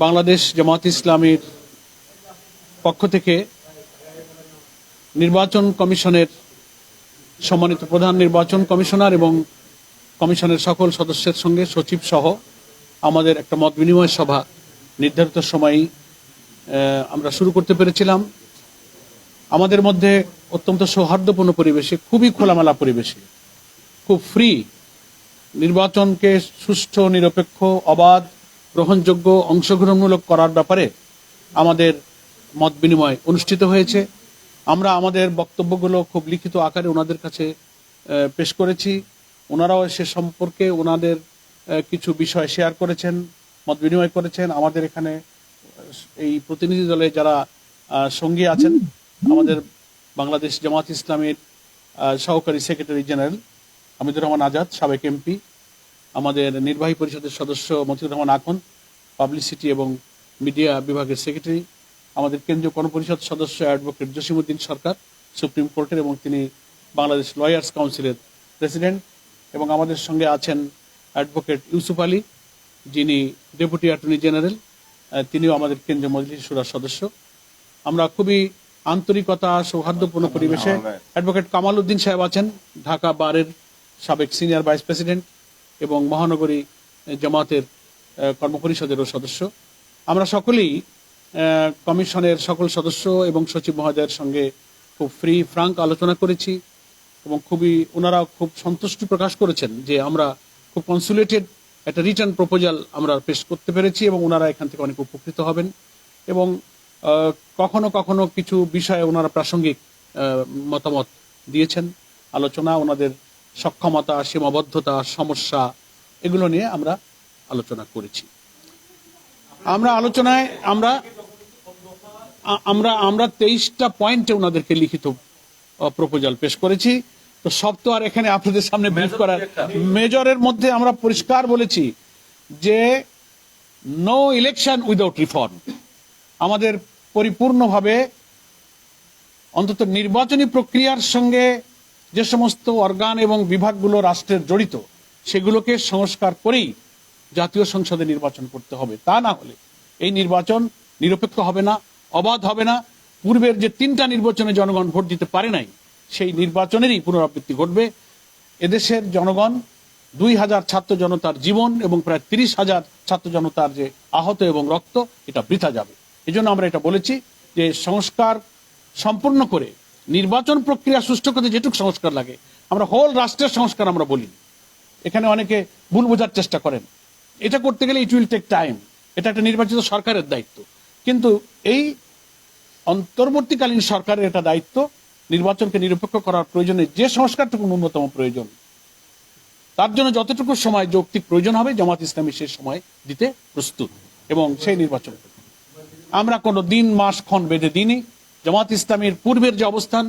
বাংলাদেশ জামাত ইসলামীর পক্ষ থেকে নির্বাচন কমিশনের সম্মানিত প্রধান নির্বাচন কমিশনার এবং কমিশনের সকল সদস্যের সঙ্গে সচিব সহ আমাদের একটা মত বিনিময় সভা নির্ধারিত সময়েই আমরা শুরু করতে পেরেছিলাম। আমাদের মধ্যে অত্যন্ত সৌহার্দ্যপূর্ণ পরিবেশে, খুবই খোলামেলা পরিবেশে, খুব ফ্রি নির্বাচনকে সুষ্ঠু, নিরপেক্ষ, অবাধ, গ্রহণযোগ্য, অংশগ্রহণমূলক করার ব্যাপারে আমাদের মত বিনিময় অনুষ্ঠিত হয়েছে। আমরা আমাদের বক্তব্যগুলো খুব লিখিত আকারে ওনাদের কাছে পেশ করেছি। ওনারাও সে সম্পর্কে ওনাদের কিছু বিষয় শেয়ার করেছেন, মত বিনিময় করেছেন। আমাদের এখানে এই প্রতিনিধি দলে যারা সঙ্গী আছেন, আমাদের বাংলাদেশ জামাত ইসলামের সহকারী সেক্রেটারি জেনারেল হামিদুর রহমান আজাদ, সাবেক এমপি, আমাদের নির্বাহী পরিষদের সদস্য মতিউর রহমান আখন্দ, পাবলিসিটি এবং মিডিয়া বিভাগের সেক্রেটারি, আমাদের কেন্দ্রীয় গণপরিষদ সদস্য অ্যাডভোকেট জসিমউদ্দিন সরকার, সুপ্রিম কোর্টের, এবং তিনি বাংলাদেশ লয়ার্স কাউন্সিলের প্রেসিডেন্ট, এবং আমাদের সঙ্গে আছেন অ্যাডভোকেট ইউসুফ আলী, যিনি ডেপুটি অ্যাটর্নি জেনারেল, তিনিও আমাদের কেন্দ্রীয় মজলিস শুরার সদস্য। আমরা খুবই আন্তরিকতা, সৌহার্দ্যপূর্ণ পরিবেশে, অ্যাডভোকেট কামাল উদ্দিন সাহেব আছেন, ঢাকা বারের সাবেক সিনিয়র ভাইস প্রেসিডেন্ট এবং মহানগরী জামাতের কর্মপরিষদেরও সদস্য। আমরা সকলেই কমিশনের সকল সদস্য এবং সচিব মহোদয়ের সঙ্গে খুব ফ্রাঙ্ক আলোচনা করেছি এবং ওনারা খুব সন্তুষ্টি প্রকাশ করেছেন যে আমরা খুব কনসুলেটেড একটা রিটার্ন প্রপোজাল আমরা পেশ করতে পেরেছি এবং ওনারা এখান থেকে অনেক উপকৃত হবেন। এবং কখনো কখনো কিছু বিষয়ে ওনারা প্রাসঙ্গিক মতামত দিয়েছেন। আলোচনা, ওনাদের সক্ষমতা, সীমাবদ্ধতা, সমস্যা, এগুলো নিয়ে আমরা আলোচনা করেছি। আমরা আলোচনায় আমরা 23টা পয়েন্টে ওনাদেরকে লিখিত প্রপোজাল পেশ করেছি। তো সব তো আর এখানে আপনাদের সামনে ব্রিফ করার, মেজরের মধ্যে আমরা পরিষ্কার বলেছি যে নো ইলেকশন উইদাউট রিফর্ম। আমাদের পরিপূর্ণভাবে অন্তত নির্বাচনী প্রক্রিয়ার সঙ্গে যে সমস্ত অর্গান এবং বিভাগগুলো রাষ্ট্রের জড়িত, সেগুলোকে সংস্কার করেই জাতীয় সংসদে নির্বাচন করতে হবে। তা না হলে এই নির্বাচন নিরপেক্ষ হবে না, অবাধ হবে না। পূর্বের যে 3টা নির্বাচনে জনগণ ভোট দিতে পারে নাই, সেই নির্বাচনেরই পুনরাবৃত্তি ঘটবে। এদেশের জনগণ 2000 ছাত্র জনতার জীবন এবং প্রায় 30,000 ছাত্র জনতার যে আহত এবং রক্ত, এটা বৃথা যাবে। এই জন্য আমরা এটা বলেছি যে সংস্কার সম্পূর্ণ করে নির্বাচন প্রক্রিয়া সুষ্ঠু করতে যেটুকু সংস্কার লাগে, আমরা হোল রাষ্ট্রের সংস্কার আমরা বলি। এখানে অনেকে ভুল বোঝার চেষ্টা করেন। এটা করতে গেলে ইট উইল টেক টাইম, এটা একটা নির্বাচিত সরকারের দায়িত্ব। কিন্তু এই অন্তর্বর্তীকালীন সরকারের এটা দায়িত্ব নির্বাচনকে নিরপেক্ষ করার প্রয়োজনে যে সংস্কারটুকু ন্যূনতম প্রয়োজন, তার জন্য যতটুকু সময় যৌক্তিক প্রয়োজন হবে, জামাত ইসলামী সেই সময় দিতে প্রস্তুত এবং সেই নির্বাচন আমরা কোনো দিন, মাস, ক্ষণ বেঁধে দিইনি। জামাত ইসলামীর পূর্বের যে অবস্থান,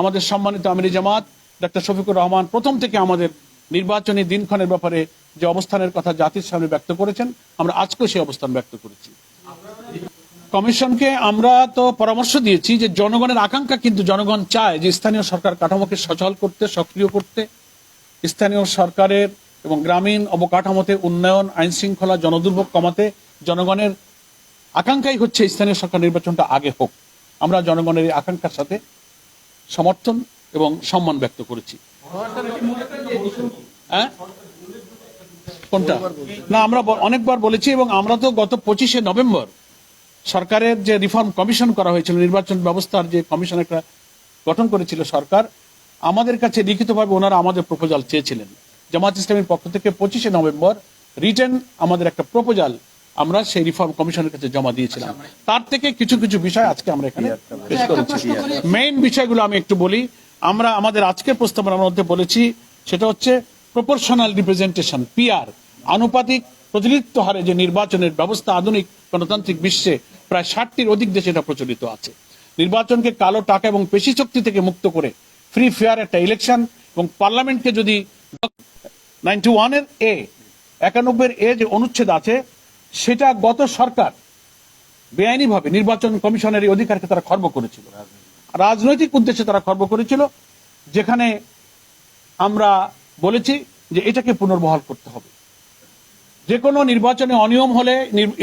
আমাদের সম্মানিত আমিরে জামাত ডক্টর শফিকুর রহমান প্রথম থেকে আমাদের নির্বাচনী দিনক্ষণের ব্যাপারে যে অবস্থানের কথা জাতির সামনে ব্যক্ত করেছেন, আমরা আজকেও সেই অবস্থান ব্যক্ত করেছি। কমিশনকে আমরা তো পরামর্শ দিয়েছি যে জনগণের আকাঙ্ক্ষা, কিন্তু জনগণ চায় যে স্থানীয় সরকার কাঠামোকে সচল করতে, সক্রিয় করতে, স্থানীয় সরকারের এবং গ্রামীণ অবকাঠামোতে উন্নয়ন, আইন শৃঙ্খলা, জনদুর্ভোগ কমাতে জনগণের আকাঙ্ক্ষাই হচ্ছে স্থানীয় সরকার নির্বাচনটা আগে হোক। আমরা জনগণের এই আকাঙ্ক্ষার সাথে সমর্থন এবং সম্মান ব্যক্ত করেছি। কোনটা না, আমরা অনেকবার বলেছি এবং আমরা তো গত 25শে নভেম্বর সরকারের যে রিফর্ম কমিশন করা হয়েছিল, নির্বাচন ব্যবস্থার যে কমিশন একটা গঠন করেছিল সরকার, আমাদের কাছে লিখিতভাবে ওনারা আমাদের প্রপোজাল চেয়েছিলেন। জামাত ইসলামীর পক্ষ থেকে 25শে নভেম্বর রিটেন আমাদের একটা প্রপোজাল আমরা সেই রিফর্ম কমিশনের কাছে জমা দিয়েছিলাম। তার থেকে কিছু কিছু বিষয় আজকে আমরা এখানে পেশ করেছি। মেইন বিষয়গুলো আমি একটু বলি। আমরা আমাদের আজকের প্রস্তাবনার মধ্যে বলেছি, সেটা হচ্ছে প্রপোর্শনাল রিপ্রেজেন্টেশন, পিআর, আনুপাতিক প্রতিনিধিত্ব হারে যে নির্বাচনের ব্যবস্থা আধুনিক গণতান্ত্রিক বিশ্বে প্রায় 60টির অধিক দেশে এটা প্রচলিত আছে। নির্বাচনকে কালো টাকা এবং পেশি শক্তি থেকে মুক্ত করে ফ্রি ফেয়ার একটা ইলেকশন, এবং পার্লামেন্টকে যদি 91-এর এ যে অনুচ্ছেদ আছে, সেটা গত সরকার বেআইনিভাবে নির্বাচন কমিশনের এই অধিকারকে তারা খর্ব করেছিল, রাজনৈতিক উদ্দেশ্যে তারা খর্ব করেছিল, যেখানে আমরা বলেছি যে এটাকে পুনর্বহাল করতে হবে। যে কোনো নির্বাচনে অনিয়ম হলে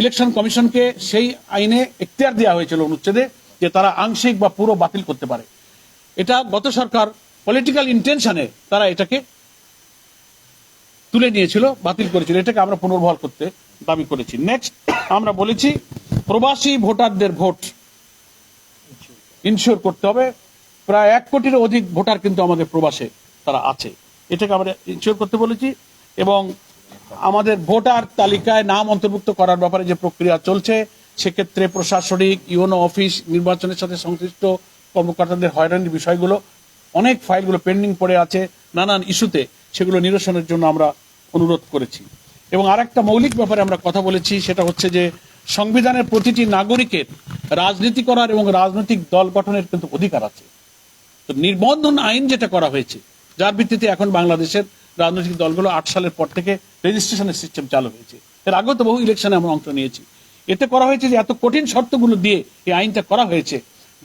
ইলেকশন কমিশনকে সেই আইনে এখতিয়ার দেওয়া হয়েছিল অনুচ্ছেদে যে তারা আংশিক বা পুরো বাতিল করতে পারে। এটা গত সরকার পলিটিক্যাল ইন্টেনশনে তারা এটাকে তুলে নিয়েছিল, বাতিল করেছিল। এটাকে আমরা পুনর্বহাল করতে দাবি করেছি। নেক্সট, আমরা বলেছি প্রবাসী ভোটারদের ভোট ইনশিওর করতে হবে। প্রায় 1 কোটির অধিক ভোটার কিন্তু আমাদের প্রবাসে তারা আছে, এটাকে আমরা ইনশিওর করতে বলেছি। এবং আমাদের ভোটার তালিকায় নাম অন্তর্ভুক্ত করার ব্যাপারে যে প্রক্রিয়া চলছে, সেক্ষেত্রে প্রশাসনিক ইউনো অফিস নির্বাচনের সাথে সংশ্লিষ্ট কর্মকর্তাদের হয়রানির বিষয়গুলো, অনেক ফাইলগুলো পেন্ডিং পড়ে আছে নানান ইস্যুতে, সেগুলো নিরসনের জন্য আমরা অনুরোধ করেছি। এবং আরেকটা মৌলিক ব্যাপারে আমরা কথা বলেছি, সেটা হচ্ছে যে সংবিধানের প্রতিটি নাগরিকের রাজনীতি করার এবং রাজনৈতিক দল গঠনের কিন্তু অধিকার আছে। তো নিবন্ধন আইন যেটা করা হয়েছে, যার ভিত্তিতে এখন বাংলাদেশের রাজনৈতিক দলগুলো 8 সালের পর থেকে রেজিস্ট্রেশনের সিস্টেম চালু হয়েছে। এর আগেও তো বহু ইলেকশনে আমরা অংশ নিয়েছি। এতে করা হয়েছে যে এত কঠিন শর্তগুলো দিয়ে এই আইনটা করা হয়েছে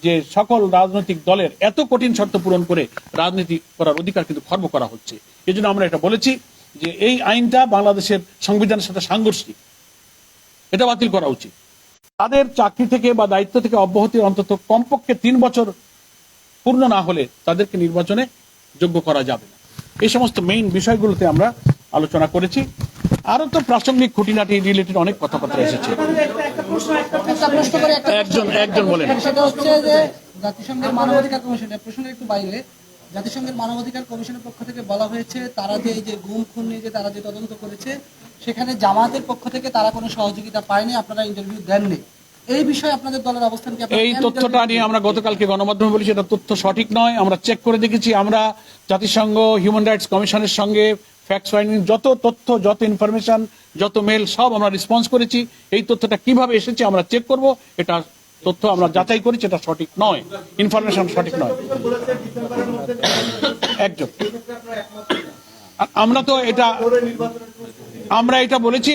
যে সকল রাজনৈতিক দলের এত কঠিন শর্ত পূরণ করে রাজনীতি করার অধিকার কিন্তু খর্ব করা হচ্ছে। এই জন্য আমরা এটা বলেছি যে এই আইনটা বাংলাদেশের সংবিধানের সাথে সাংঘর্ষিক, এটা বাতিল করা উচিত। তাদের চাকরি থেকে বা দায়িত্ব থেকে অব্যাহতির অন্তত কমপক্ষে 3 বছর পূর্ণ না হলে তাদেরকে নির্বাচনে যোগ্য করা যাবে না। এই সমস্ত মেইন বিষয়গুলোতে আমরা আলোচনা করেছি। আরো তো প্রাসঙ্গিক খুঁটিনাটি রিলেটেড অনেক কথাবার্তা এসেছে। একজন বলেন। সেটা হচ্ছে যে জাতিসংঘের মানবাধিকার কমিশনের প্রসঙ্গে একটু বাইরে, জাতিসংঘের মানবাধিকার কমিশনের পক্ষ থেকে বলা হয়েছে তারা যে এই যে গুম খুন নিয়ে যে তারা যে তদন্ত করেছে, সেখানে জামাতের পক্ষ থেকে তারা কোনো সহযোগিতা পায়নি, আপনারা ইন্টারভিউ দেননি। এই বিষয়ে আপনাদের দলের অবস্থান কি? এই তথ্যটা নিয়ে আমরা গতকালকে গণমাধ্যমে বলেছি, এটা তথ্য সঠিক নয়। আমরা চেক করে দেখেছি। আমরা জাতিসংঘ হিউম্যান রাইটস কমিশনের সঙ্গে ফ্যাক্ট ফাইন্ডিং যত তথ্য, যত ইনফরমেশন, যত মেল সব আমরা রেসপন্স করেছি। এই তথ্যটা কিভাবে এসেছে আমরা চেক করব। এটা তথ্য আমরা যাচাই করেছি, এটা সঠিক নয়, ইনফরমেশন সঠিক নয়। একজন আমরা তো আমরা এটা বলেছি,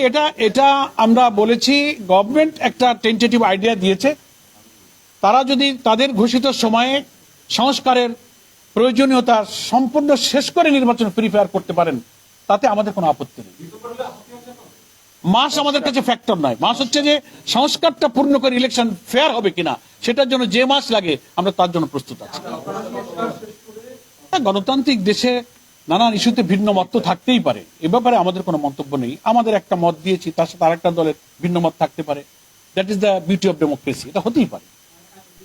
এটা আমরা বলেছি গভর্নমেন্ট একটা টেন্টেটিভ আইডিয়া দিয়েছে। তারা যদি তাদের ঘোষিত সময়ে সংস্কারের প্রয়োজনীয়তা সম্পূর্ণ শেষ করে নির্বাচন প্রিপেয়ার করতে পারেন, তাতে আমাদের কোনো আপত্তি নেই। মাস আমাদের কাছে ফ্যাক্টর নয়। মাস হচ্ছে যে সংস্কারটা পূর্ণ করে ইলেকশন ফেয়ার হবে কিনা, সেটার জন্য যে মাস লাগে আমরা তার জন্য প্রস্তুত আছি। গণতান্ত্রিক দেশে নানান ইস্যুতে ভিন্ন মত তো থাকতেই পারে, এ ব্যাপারে আমাদের কোনো মন্তব্য নেই। আমাদের একটা মত দিয়েছি, তার সাথে আরেকটা দলের ভিন্ন মত থাকতে পারে। That is the beauty of democracy. এটা হতেই পারে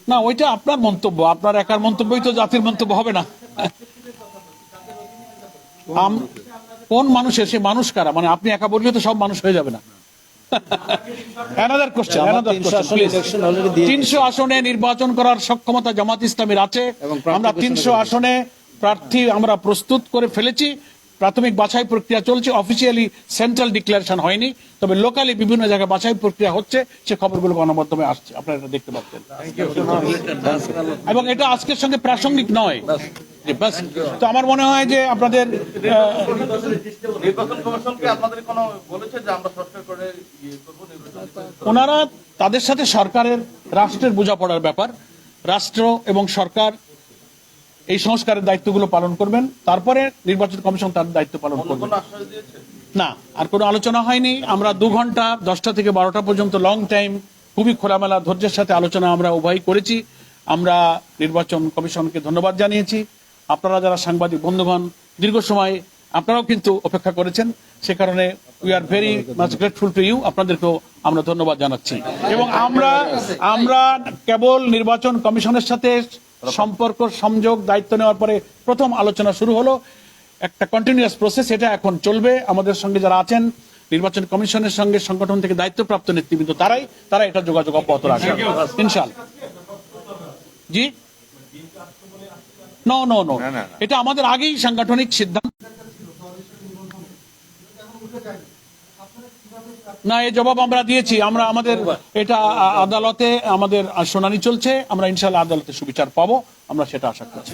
না, ওইটা আপনার মন্তব্য, আপনার একার মন্তব্যই তো জাতির মন্তব্য হবে না। কোন মানুষের, সে মানুষ কারা? মানে আপনি একা বললে তো সব মানুষ হয়ে যাবে না। please. 300 আসনে নির্বাচন করার সক্ষমতা জামাত ইসলামের আছে। আমরা 300 আসনে প্রার্থী আমরা প্রস্তুত করে ফেলেছি। প্রাথমিক বাছাই প্রক্রিয়া চলছে, অফিসিয়ালি সেন্ট্রাল ডিক্লারেশন হয়নি, তবে লোকালি বিভিন্ন জায়গায় বাছাই প্রক্রিয়া হচ্ছে। সে খবরগুলো গণমাধ্যমে আসছে, আপনারা এটা দেখতে পাচ্ছেন। এবং এটা আজকের সঙ্গে প্রাসঙ্গিক নয়। তো আমার মনে হয় যে আপনাদের ওনারা তাদের সাথে সরকারের, রাষ্ট্রের বোঝাপড়ার ব্যাপার, রাষ্ট্র এবং সরকার এই সংস্কারের দায়িত্বগুলো পালন করবেন, তারপরে নির্বাচন কমিশন তার দায়িত্ব পালন করবে। না, আর কোনো আলোচনা হয়নি। আমরা 2 ঘন্টা 10টা থেকে 12টা পর্যন্ত লং টাইম খুবই খোলামেলা ধৈর্যের সাথে আলোচনা আমরা উভয় করেছি। আমরা নির্বাচন কমিশনকে ধন্যবাদ জানিয়েছি। আপনারা যারা সাংবাদিক বন্ধুগণ দীর্ঘ সময় আপনারাও কিন্তু অপেক্ষা করেছেন, সে কারণে we are very much grateful to you. আপনাদেরকেও আমরা ধন্যবাদ জানাচ্ছি। এবং আমরা কেবল নির্বাচন কমিশনের সাথে সম্পর্ক, সংযোগ, দায়িত্ব নেওয়ার পরে প্রথম আলোচনা শুরু হলো। একটা কন্টিনিউয়াস প্রসেস, এটা এখন চলবে। আমাদের সঙ্গে যারা আছেন নির্বাচন কমিশনের সঙ্গে সংগঠন থেকে দায়িত্বপ্রাপ্ত নেতৃবৃন্দ, তারা এটা যোগাযোগ অব্যাহত রাখবে ইনশাআল্লাহ। জি, নো, এটা আমাদের আগেই সাংগঠনিক সিদ্ধান্ত। না, এই জবাব আমরা দিয়েছি। আমাদের এটা আদালতে আমাদের শুনানি চলছে। আমরা ইনশাআল্লাহ আদালতে সুবিচার পাবো, আমরা সেটা আশা করছি।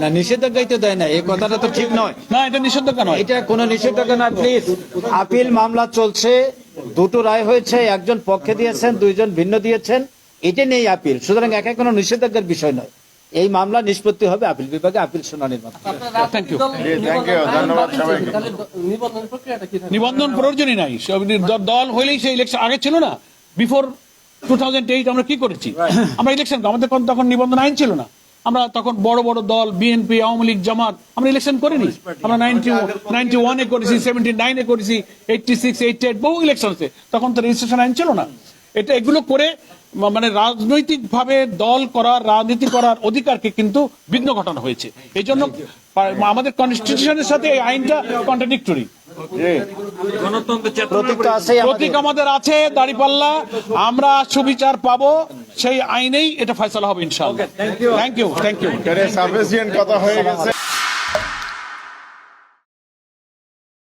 না, নিষেধাজ্ঞাই তো দেয় না, এই কথাটা তো ঠিক নয়। না, এটা নিষেধাজ্ঞা নয়, এটা কোনো নিষেধাজ্ঞা নয়। প্লিজ, আপিল মামলা চলছে, 2টো রায় হয়েছে, একজন পক্ষে দিয়েছেন, 2জন ভিন্ন দিয়েছেন, এটা নিয়েই আপিল। সুতরাং একা কোনো নিষেধাজ্ঞার বিষয় নয়। এই মামলা নিষ্পত্তি হবে আপিল বিভাগে, আপিল শুনানির মাধ্যমে। Thank you. ধন্যবাদ সবাইকে। নিবন্ধন প্রক্রিয়াটা কি থাকবে? নিবন্ধন প্রয়োজনই নাই, সব দল হইলেই সেই ইলেকশন আগে ছিল না। বিফোর 2008 আমরা কি করেছি, আমরা ইলেকশন, আমাদের তখন নিবন্ধন আইন ছিল না। আমরা তখন বড় বড় দল বিএনপি, আওয়ামী লীগ, জামাত, আমরা ইলেকশন করিনি। আমরা 91-এ করেছি, 79-এ করেছি, 86, 88 বহু ইলেকশন আছে, তখন তো রেজিস্ট্রেশন আইন ছিল না। এগুলো করে মানে রাজনৈতিক ভাবে দল করার, রাজনীতি করার অধিকারকে কিন্তু বিঘ্ন ঘটানো হয়েছে। এই জন্য আমাদের কনস্টিটিউশনের সাথে এই আইনটা কন্ট্রাডিক্টরি। প্রতীক তো আছেই আমাদের। প্রতীক আমাদের আছে, দাঁড়িপাল্লা, আমরা সুবিচার পাবো, সেই আইনেই এটা ফয়সালা হবে ইনশাআল্লাহ। Thank you. সাফিসিয়েন্ট কথা হয়ে গেছে।